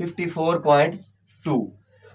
54.2۔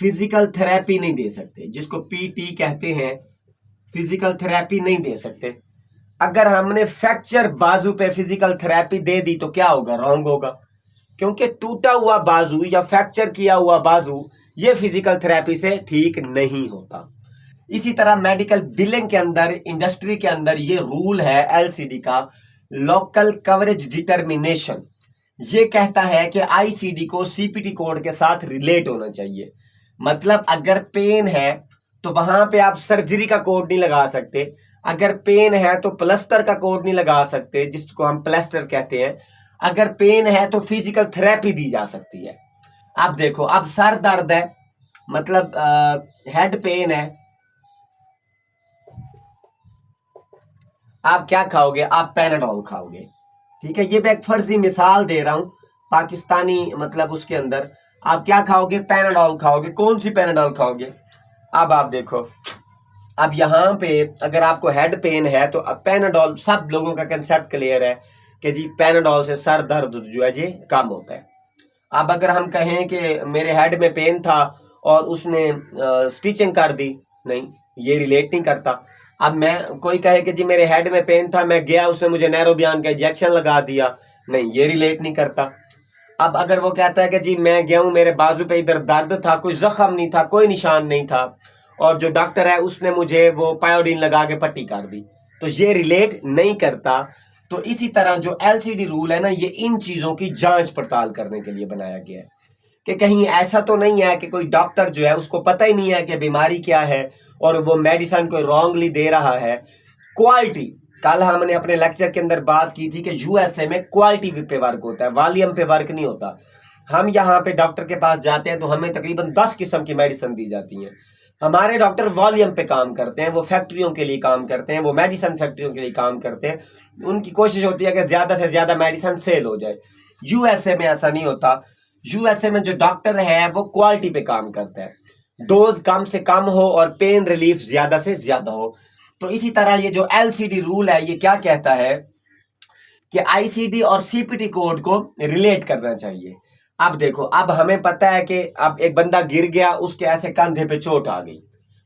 Physical therapy नहीं दे सकते, जिसको पीटी कहते हैं, फिजिकल थेरेपी नहीं दे सकते। अगर हमने फ्रैक्चर बाजू पे फिजिकल थेरेपी दे दी तो क्या होगा? रॉन्ग होगा, क्योंकि टूटा हुआ बाजू या फ्रैक्चर किया हुआ बाजू ये फिजिकल थेरेपी से ठीक नहीं होता। इसी तरह मेडिकल बिलिंग के अंदर, इंडस्ट्री के अंदर ये रूल है एलसीडी का, लोकल कवरेज डिटर्मिनेशन। ये कहता है कि आईसीडी को सीपीटी कोड के साथ रिलेट होना चाहिए। मतलब अगर पेन है तो वहां पे आप सर्जरी का कोड नहीं लगा सकते, अगर पेन है तो प्लास्टर का कोड नहीं लगा सकते, जिसको हम प्लास्टर कहते हैं। अगर पेन है तो फिजिकल थेरेपी दी जा सकती है। अब देखो, अब सर दर्द है, मतलब हेड पेन है, आप क्या खाओगे? आप पैनाडोल खाओगे, ठीक है। ये मैं एक फर्जी मिसाल दे रहा हूं, पाकिस्तानी मतलब उसके अंदर आप क्या खाओगे? पैनाडोल खाओगे। कौन सी पैनाडोल खाओगे? अब आप देखो, अब यहाँ पे अगर आपको हेड पेन है तो अब पैनाडोल, सब लोगों का कंसेप्ट क्लियर है कि जी पैनाडोल से सर दर्द जो है ये कम होता है। अब अगर हम कहें कि मेरे हेड में पेन था और उसने स्टिचिंग कर दी, नहीं, ये रिलेट नहीं करता। अब मैं, कोई कहे कि जी मेरे हेड में पेन था, मैं गया, उसने मुझे नैरोबियान का इंजेक्शन लगा दिया, नहीं, ये रिलेट नहीं करता। अब अगर वो कहता है कि जी मैं गया हूँ, मेरे बाजू पे इधर दर्द था, कोई जख्म नहीं था, कोई निशान नहीं था, और जो डॉक्टर है उसने मुझे वो पायोडीन लगा के पट्टी कर दी, तो ये रिलेट नहीं करता। तो इसी तरह जो एलसीडी रूल है ना, ये इन चीज़ों की जांच पड़ताल करने के लिए बनाया गया है कि कहीं ऐसा तो नहीं है कि कोई डॉक्टर जो है उसको पता ही नहीं है कि बीमारी क्या है और वो मेडिसिन को रॉन्गली दे रहा है। क्वालिटी, कल हमने अपने लेक्चर के अंदर बात की थी कि यूएसए में क्वालिटी पे वर्क होता है, वॉल्यूम पे वर्क नहीं होता। हम यहाँ पे डॉक्टर के पास जाते हैं तो हमें तकरीबन 10 किस्म की मेडिसिन दी जाती हैं। हमारे डॉक्टर वॉल्यूम पे काम करते हैं, वो फैक्ट्रियों के लिए काम करते हैं, वो मेडिसिन फैक्ट्रियों के लिए काम करते हैं। उनकी कोशिश होती है कि ज़्यादा से ज़्यादा मेडिसिन सेल हो जाए। यूएसए में ऐसा नहीं होता। यूएसए में जो डॉक्टर है वो क्वालिटी पे काम करता है, डोज कम से कम हो और पेन रिलीफ ज़्यादा से ज़्यादा हो। तो इसी तरह ये जो एलसीडी रूल है ये क्या कहता है कि आईसीडी और सीपीटी कोड को रिलेट करना चाहिए। अब देखो, अब हमें पता है कि अब एक बंदा गिर गया, उसके ऐसे कंधे पे चोट आ गई,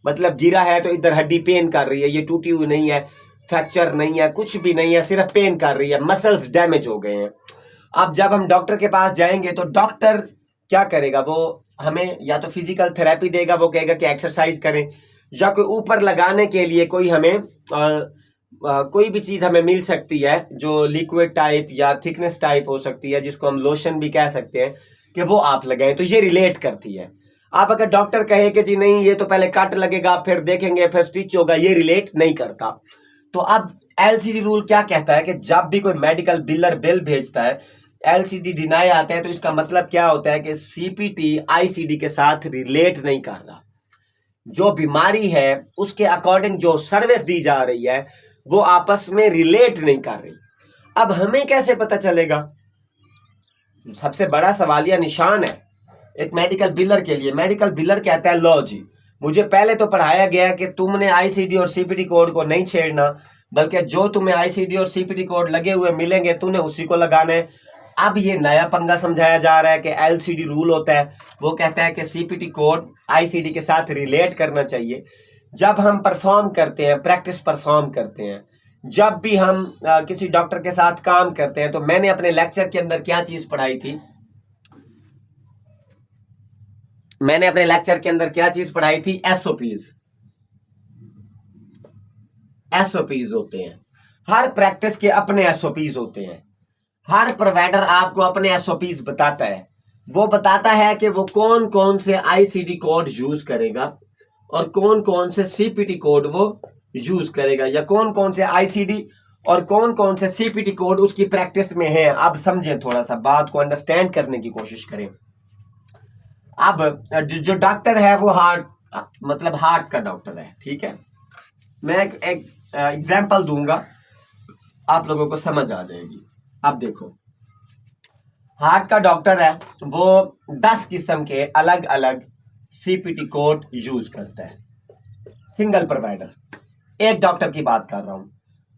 मतलब गिरा है तो इधर हड्डी पेन कर रही है, ये टूटी हुई नहीं है, फ्रैक्चर नहीं है, कुछ भी नहीं है, सिर्फ पेन कर रही है, मसल्स डैमेज हो गए हैं। अब जब हम डॉक्टर के पास जाएंगे तो डॉक्टर क्या करेगा? वो हमें या तो फिजिकल थेरेपी देगा, वो कहेगा कि एक्सरसाइज करें, या कोई ऊपर लगाने के लिए कोई हमें कोई भी चीज़ हमें मिल सकती है जो लिक्विड टाइप या थिकनेस टाइप हो सकती है, जिसको हम लोशन भी कह सकते हैं, कि वो आप लगाएं, तो ये रिलेट करती है। आप अगर डॉक्टर कहे कि जी नहीं ये तो पहले कट लगेगा, फिर देखेंगे, फिर स्टिच होगा, ये रिलेट नहीं करता। तो अब एलसीडी रूल क्या कहता है कि जब भी कोई मेडिकल बिलर बिल भेजता है, एलसीडी डिनाई आता है, तो इसका मतलब क्या होता है कि सीपीटी आईसीडी के साथ रिलेट नहीं कर रहा। जो बीमारी है उसके अकॉर्डिंग जो सर्विस दी जा रही है वो आपस में रिलेट नहीं कर रही। अब हमें कैसे पता चलेगा? सबसे बड़ा सवालिया निशान है एक मेडिकल बिलर के लिए। मेडिकल बिलर कहता है लो जी, मुझे पहले तो पढ़ाया गया कि तुमने आईसीडी और सीपीटी कोड को नहीं छेड़ना, बल्कि जो तुम्हें आईसीडी और सीपीटी कोड लगे हुए मिलेंगे तूने उसी को लगाना है। अब ये नया पंगा समझाया जा रहा है कि एलसीडी रूल होता है, वो कहता है कि सीपीटी कोड आईसीडी के साथ रिलेट करना चाहिए। जब हम परफॉर्म करते हैं, प्रैक्टिस परफॉर्म करते हैं, जब भी हम किसी डॉक्टर के साथ काम करते हैं, तो मैंने अपने लेक्चर के अंदर क्या चीज़ पढ़ाई थी? मैंने अपने लेक्चर के अंदर क्या चीज़ पढ़ाई थी? एसओपीज। एसओपीज होते हैं, हर प्रैक्टिस के अपने एसओपीज होते हैं। हर प्रोवाइडर आपको अपने एसओपीज बताता है। वो बताता है कि वो कौन कौन से आईसीडी कोड यूज करेगा और कौन कौन से सीपीटी कोड वो यूज करेगा, या कौन कौन से आईसीडी और कौन कौन से सीपीटी कोड उसकी प्रैक्टिस में है। अब समझें, थोड़ा सा बात को अंडरस्टैंड करने की कोशिश करें। अब जो डॉक्टर है वो हार्ट का डॉक्टर है, ठीक है। मैं एक एग्जाम्पल दूंगा, आप लोगों को समझ आ जाएगी। अब देखो, हार्ट का डॉक्टर है, वो 10 किस्म के अलग अलग सीपीटी कोड यूज करता है। सिंगल प्रोवाइडर, एक डॉक्टर की बात कर रहा हूं,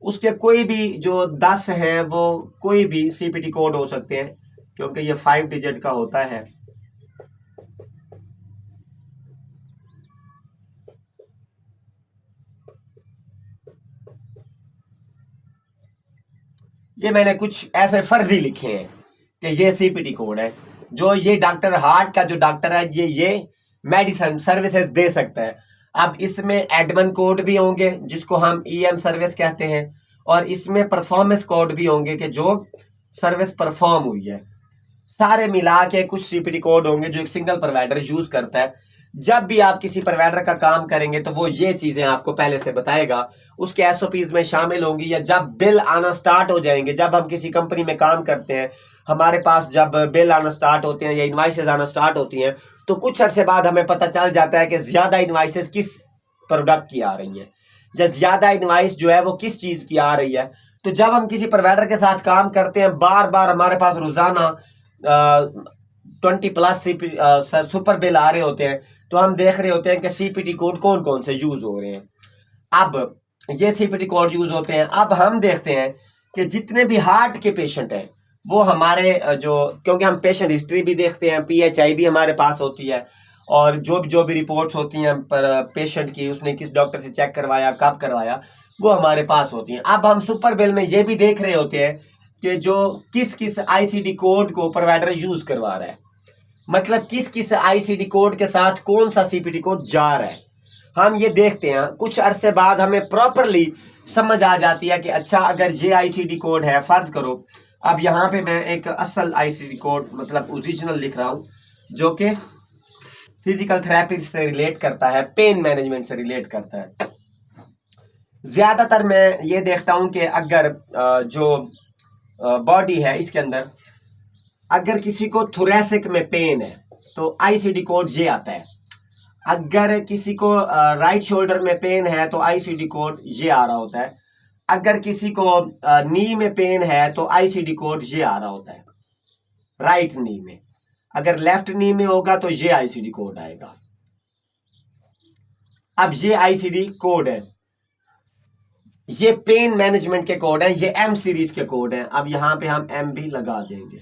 उसके कोई भी जो 10 हैं वो कोई भी सीपीटी कोड हो सकते हैं, क्योंकि ये 5 डिजिट का होता है। ये मैंने कुछ ऐसे फर्जी लिखे हैं कि ये सीपीटी कोड है, जो ये डॉक्टर हार्ट का जो डॉक्टर है ये मेडिसिन सर्विसेज दे सकता है। अब इसमें एडमिन कोड भी होंगे जिसको हम ईएम सर्विस कहते हैं, और इसमें परफॉर्मेंस कोड भी होंगे कि जो सर्विस परफॉर्म हुई है। सारे मिला के कुछ सीपीटी कोड होंगे जो एक सिंगल प्रोवाइडर यूज करता है। जब भी आप किसी प्रोवाइडर का काम करेंगे तो वो ये चीजें आपको पहले से बताएगा, उसके एसओपीज में शामिल होंगी। या जब बिल आना स्टार्ट हो जाएंगे, जब हम किसी कंपनी में काम करते हैं, हमारे पास जब बिल आना स्टार्ट होते हैं या इनवाइसेस आना स्टार्ट होती हैं, तो कुछ अरसे बाद हमें पता चल जाता है कि ज्यादा इनवाइसेस किस प्रोडक्ट की आ रही है, या ज्यादा इनवाइस जो है वो किस चीज की आ रही है। तो जब हम किसी प्रोवाइडर के साथ काम करते हैं, बार बार हमारे पास रोजाना 20+ सुपर बिल आ रहे होते हैं, तो हम देख रहे होते हैं कि सीपीटी कोड कौन कौन से यूज हो रहे हैं। अब ये सीपीटी कोड यूज होते हैं। अब हम देखते हैं कि जितने भी हार्ट के पेशेंट हैं वो हमारे क्योंकि हम पेशेंट हिस्ट्री भी देखते हैं, पीएचआई भी हमारे पास होती है, और जो भी रिपोर्ट्स होती हैं पेशेंट की, उसने किस डॉक्टर से चेक करवाया, कब करवाया, वो हमारे पास होती हैं। अब हम सुपर बिल में ये भी देख रहे होते हैं कि जो किस किस आईसीडी कोड को प्रोवाइडर यूज करवा रहा है, मतलब किस किस आईसीडी कोड के साथ कौन सा सीपीटी कोड जा रहा है, हम ये देखते हैं। कुछ अरसे बाद हमें प्रॉपरली समझ आ जाती है कि अच्छा, अगर ये आईसीडी कोड है, फर्ज करो अब यहाँ पे मैं एक असल आईसीडी कोड मतलब ओरिजिनल लिख रहा हूँ, जो कि फिजिकल थेरेपी से रिलेट करता है, पेन मैनेजमेंट से रिलेट करता है। ज्यादातर मैं ये देखता हूँ कि अगर जो बॉडी है इसके अंदर अगर किसी को थोरेसिक में पेन है तो आईसीडी कोड ये आता है। अगर किसी को राइट शोल्डर में पेन है तो आईसीडी कोड ये आ रहा होता है। अगर किसी को नी में पेन है तो आईसीडी कोड ये आ रहा होता है राइट नी में। अगर लेफ्ट नी में होगा तो ये आईसीडी कोड आएगा। अब ये आईसीडी कोड है, ये पेन मैनेजमेंट के कोड है, ये एम सीरीज के कोड है। अब यहां पे हम एम भी लगा देंगे,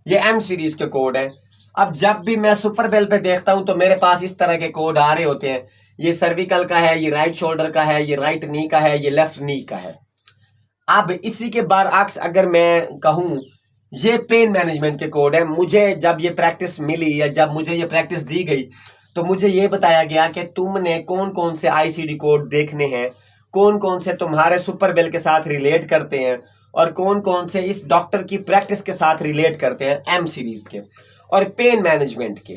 ये एम सीरीज के कोड है। अब जब भी मैं सुपर बेल पे देखता हूं तो मेरे पास इस तरह के कोड आ रहे होते हैं। ये सर्विकल का है, ये राइट शोल्डर का है, ये राइट नी का है, ये लेफ्ट नी का है। अब इसी के बरअक्स अगर मैं कहूं ये पेन मैनेजमेंट के कोड है, मुझे जब ये प्रैक्टिस मिली या जब मुझे ये प्रैक्टिस दी गई तो मुझे ये बताया गया कि तुमने कौन कौन से आईसीडी कोड देखने हैं, कौन कौन से तुम्हारे सुपर बेल के साथ रिलेट करते हैं, और कौन कौन से इस डॉक्टर की प्रैक्टिस के साथ रिलेट करते हैं एम सीरीज के और पेन मैनेजमेंट के।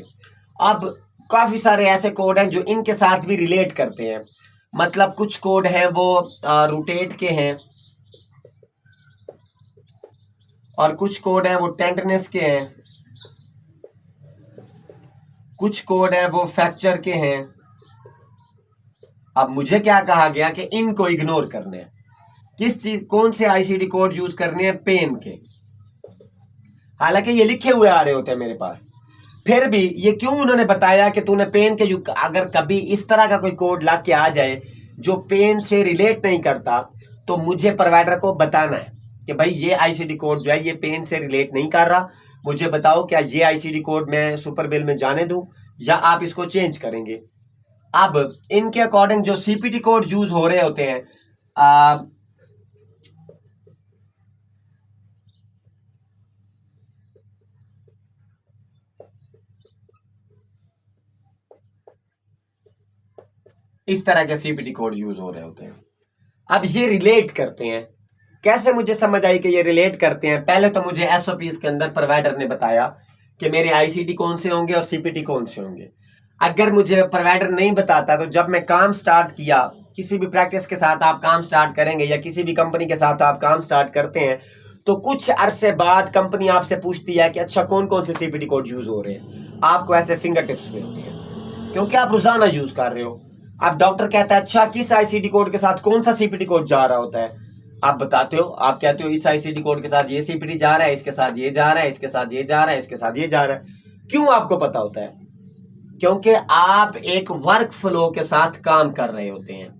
अब काफी सारे ऐसे कोड हैं जो इनके साथ भी रिलेट करते हैं। मतलब कुछ कोड हैं वो रोटेट के हैं, और कुछ कोड हैं वो टेंडरनेस के हैं, कुछ कोड हैं वो फ्रैक्चर के हैं। अब मुझे क्या कहा गया कि इनको इग्नोर करने हैं। किस चीज, कौन से आईसीडी कोड यूज करने हैं? पेन के। हालांकि ये लिखे हुए आ रहे होते हैं मेरे पास, फिर भी ये क्यों उन्होंने बताया कि तूने पेन के अगर कभी इस तरह का कोई कोड ला के आ जाए जो पेन से रिलेट नहीं करता तो मुझे प्रोवाइडर को बताना है कि भाई ये आईसीडी कोड जो है ये पेन से रिलेट नहीं कर रहा, मुझे बताओ क्या ये आईसीडी कोड मैं सुपर बिल में जाने दूं या आप इसको चेंज करेंगे। अब इनके अकॉर्डिंग जो सीपीटी कोड यूज हो रहे होते हैं, इस तरह के सीपीटी कोड यूज हो रहे होते हैं। अब ये रिलेट करते हैं, कैसे मुझे समझ आई कि ये रिलेट करते हैं? पहले तो मुझे एसओपीज के अंदर प्रोवाइडर ने बताया कि मेरे आईसीडी कौन से होंगे और सीपीटी कौन से होंगे। अगर मुझे प्रोवाइडर नहीं बताता तो जब मैं काम स्टार्ट किया, किसी भी प्रैक्टिस के साथ आप काम स्टार्ट करेंगे या किसी भी कंपनी के साथ आप काम स्टार्ट करते हैं तो कुछ अरसे बाद कंपनी आपसे पूछती है कि अच्छा कौन कौन से सीपीटी कोड यूज हो रहे हैं। आपको ऐसे फिंगर टिप्स पे होती है क्योंकि आप रोजाना यूज कर रहे हो। अब डॉक्टर कहता है अच्छा किस आईसीडी कोड के साथ कौन सा सीपीटी कोड जा रहा होता है, आप बताते हो, आप कहते हो इस आईसीडी कोड के साथ ये सीपीटी जा रहा है, इसके साथ ये जा रहा है, इसके साथ ये जा रहा है, इसके साथ ये जा रहा है। क्यों आपको पता होता है? क्योंकि आप एक वर्क फ्लो के साथ काम कर रहे होते हैं।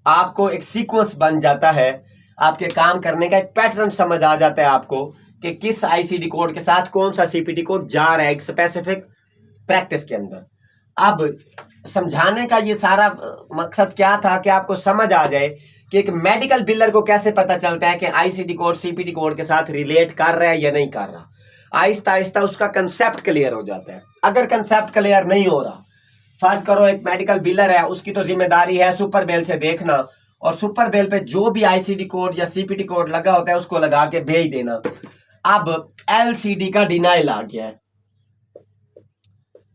आपको एक सीक्वेंस बन जाता है, आपके काम करने का एक पैटर्न समझ आ जाता है आपको कि किस आईसीडी कोड के साथ कौन सा सीपीटी कोड जा रहा है एक स्पेसिफिक प्रैक्टिस के अंदर। अब समझाने का ये सारा मकसद क्या था कि आपको समझ आ जाए कि एक मेडिकल बिलर को कैसे पता चलता है कि आईसीडी कोड सीपीटी कोड के साथ रिलेट कर रहा है या नहीं कर रहा। आहिस्ता आहिस्ता उसका कंसेप्ट क्लियर हो जाता है। अगर कंसेप्ट क्लियर नहीं हो रहा, फर्ज करो एक मेडिकल बिलर है, उसकी तो जिम्मेदारी है सुपर बेल से देखना और सुपर बेल पे जो भी आईसीडी कोड या सीपीटी कोड लगा होता है उसको लगा के भेज देना। अब एलसीडी का डिनाइल आ गया है।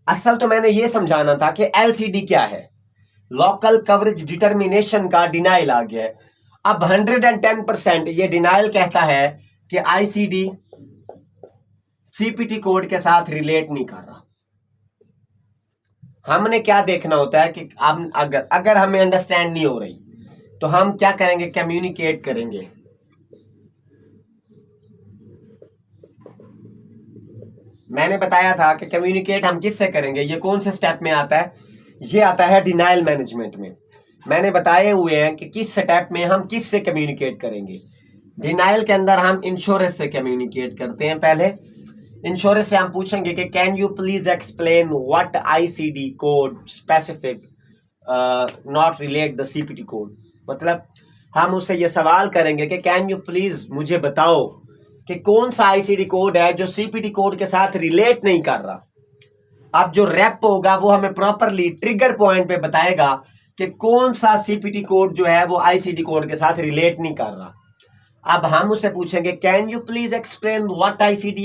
असल तो मैंने ये समझाना था कि एलसीडी क्या है, लोकल कवरेज डिटर्मिनेशन का डिनाइल आ गया है। अब 110% ये डिनाइल कहता है कि आईसीडी सीपीटी कोड के साथ रिलेट नहीं कर रहा। हमने क्या देखना होता है कि अब अगर हमें अंडरस्टैंड नहीं हो रही तो हम क्या करेंगे, कम्युनिकेट करेंगे। मैंने बताया था कि कम्युनिकेट हम किससे करेंगे, ये कौन से स्टेप में आता है, ये आता है डिनाइल मैनेजमेंट में। मैंने बताए हुए हैं कि किस स्टेप में हम किससे कम्युनिकेट करेंगे। डिनाइल के अंदर हम इंश्योरेंस से कम्युनिकेट करते हैं। पहले इंश्योरेंस से हम पूछेंगे कि can you please explain what ICD code specific not relate the CPT code. मतलब हम उससे ये सवाल करेंगे कि कैन यू प्लीज मुझे बताओ कि कौन सा आईसीडी कोड है जो सीपीटी कोड के साथ रिलेट नहीं कर रहा। अब जो रैप होगा वो हमें प्रॉपरली ट्रिगर पॉइंट पे बताएगा कि कौन सा सीपीटी कोड जो है वो आईसीडी कोड के साथ रिलेट नहीं कर रहा। अब हम उससे पूछेंगे can you please explain what ICD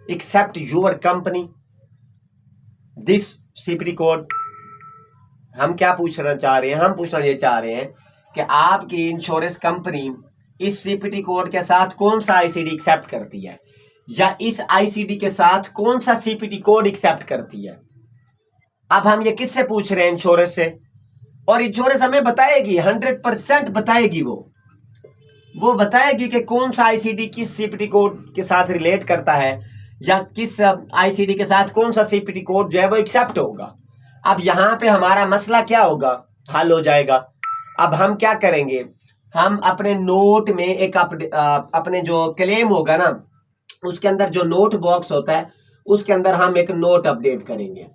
accept your company this CPT code. हम क्या पूछना चाह रहे हैं, हम पूछना ये चाह रहे हैं कि आपकी इंश्योरेंस कंपनी इस सीपीटी कोड के साथ कौन सा आईसीडी एक्सेप्ट करती है या इस आईसीडी के साथ कौन सा सीपीटी कोड एक्सेप्ट करती है। अब हम ये किससे पूछ रहे हैं, इंश्योरेंस से, और इंश्योरेंस हमें बताएगी, 100% बताएगी। वो बताएगी कि कौन सा आईसीडी किस सीपीटी कोड के साथ रिलेट करता है या किस आईसीडी के साथ कौन सा सीपीटी कोड जो है वो एक्सेप्ट होगा। अब यहाँ पे हमारा मसला क्या होगा, हल हो जाएगा। अब हम क्या करेंगे, हम अपने नोट में एक अपने जो क्लेम होगा ना उसके अंदर जो नोट बॉक्स होता है उसके अंदर हम एक नोट अपडेट करेंगे।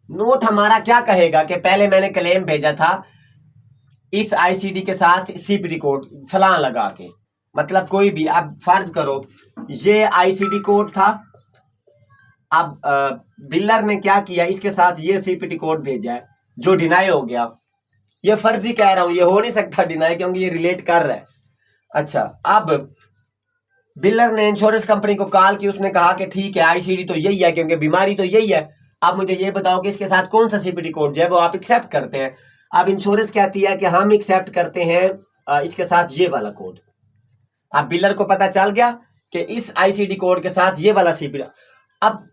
नोट हमारा क्या कहेगा कि पहले मैंने क्लेम भेजा था इस आईसीडी के साथ सीपीटी कोड फलां लगा के, मतलब कोई भी। अब फर्ज करो ये आईसीडी कोड था, अब बिल्डर ने क्या किया, इसके साथ ये सीपीटी कोड भेजा है जो डिनाई हो गया। ये फर्जी कह रहा हूं, ये हो नहीं सकता डिनाई क्योंकि ये रिलेट कर रहा है। अच्छा, अब बिल्डर ने इंश्योरेंस कंपनी को कॉल की, उसने कहा कि ठीक है आईसीडी तो यही है क्योंकि बीमारी तो यही है, आप मुझे ये बताओ कि इसके साथ कौन सा सीपीटी कोड जो है वो आप एक्सेप्ट करते हैं। अब इंश्योरेंस कहती है कि हम एक्सेप्ट करते हैं इसके साथ ये वाला कोड। अब बिल्डर को पता चल गया कि इस आईसीडी कोड के साथ ये वाला सीपीटी। अब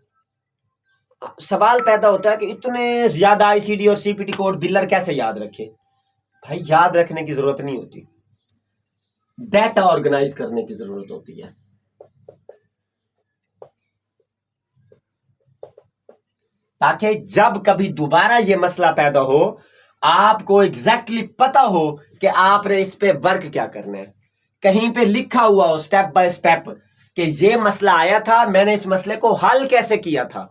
सवाल पैदा होता है कि इतने ज्यादा आईसीडी और सीपीटी कोड बिल्डर कैसे याद रखे। भाई याद रखने की जरूरत नहीं होती, डेटा ऑर्गेनाइज करने की जरूरत होती है। ताकि जब कभी दोबारा ये मसला पैदा हो आपको एग्जैक्टली पता हो कि आपने इस पे वर्क क्या करना है। कहीं पे लिखा हुआ हो स्टेप बाय स्टेप कि ये मसला आया था, मैंने इस मसले को हल कैसे किया था।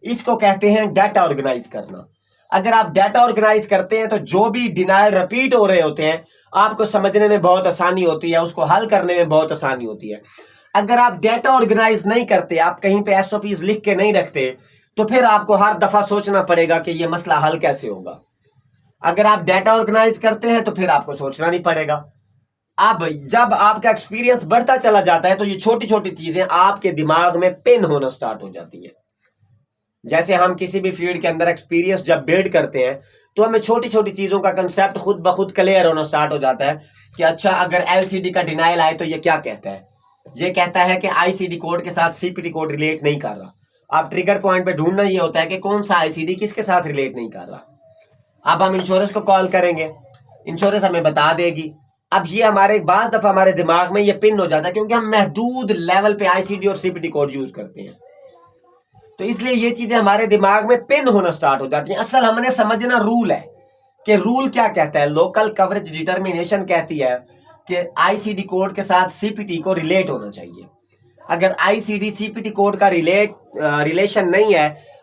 इसको कहते हैं डाटा ऑर्गेनाइज करना। अगर आप डाटा ऑर्गेनाइज करते हैं तो जो भी डिनायल रिपीट हो रहे होते हैं आपको समझने में बहुत आसानी होती है, उसको हल करने में बहुत आसानी होती है। अगर आप डाटा ऑर्गेनाइज नहीं करते, आप कहीं पे एसओपीज लिख के नहीं रखते, तो फिर आपको हर दफा सोचना पड़ेगा कि ये मसला हल कैसे होगा। अगर आप डाटा ऑर्गेनाइज करते हैं तो फिर आपको सोचना नहीं पड़ेगा। अब जब आपका एक्सपीरियंस बढ़ता चला जाता है तो ये छोटी छोटी चीजें आपके दिमाग में पिन होना स्टार्ट हो जाती है। जैसे हम किसी भी फील्ड के अंदर एक्सपीरियंस जब बिल्ड करते हैं तो हमें छोटी छोटी चीजों का कंसेप्ट खुद ब खुद क्लियर होना स्टार्ट हो जाता है कि अच्छा अगर एलसीडी का डिनाइल आए तो ये क्या कहता है। ये कहता है कि आईसीडी कोड के साथ सीपीटी कोड रिलेट नहीं कर रहा। आप ट्रिगर पॉइंट पे ढूंढना ये होता है कि कौन सा आईसीडी किसके साथ रिलेट नहीं कर रहा। अब हम इंश्योरेंस को कॉल करेंगे, इंश्योरेंस हमें बता देगी। अब ये हमारे बाज़ दफा हमारे दिमाग में ये पिन हो जाता है क्योंकि हम महदूद लेवल पे आईसीडी और सीपीटी कोड यूज करते हैं, तो इसलिए ये चीजें हमारे दिमाग में पिन होना स्टार्ट हो जाती हैं। असल हमने समझना रूल है कि रूल क्या कहता है। लोकल कवरेज डिटर्मिनेशन कहती है कि आईसीडी कोड के साथ सीपीटी को रिलेट होना चाहिए। अगर आईसीडी सीपीटी कोड का रिलेशन नहीं है,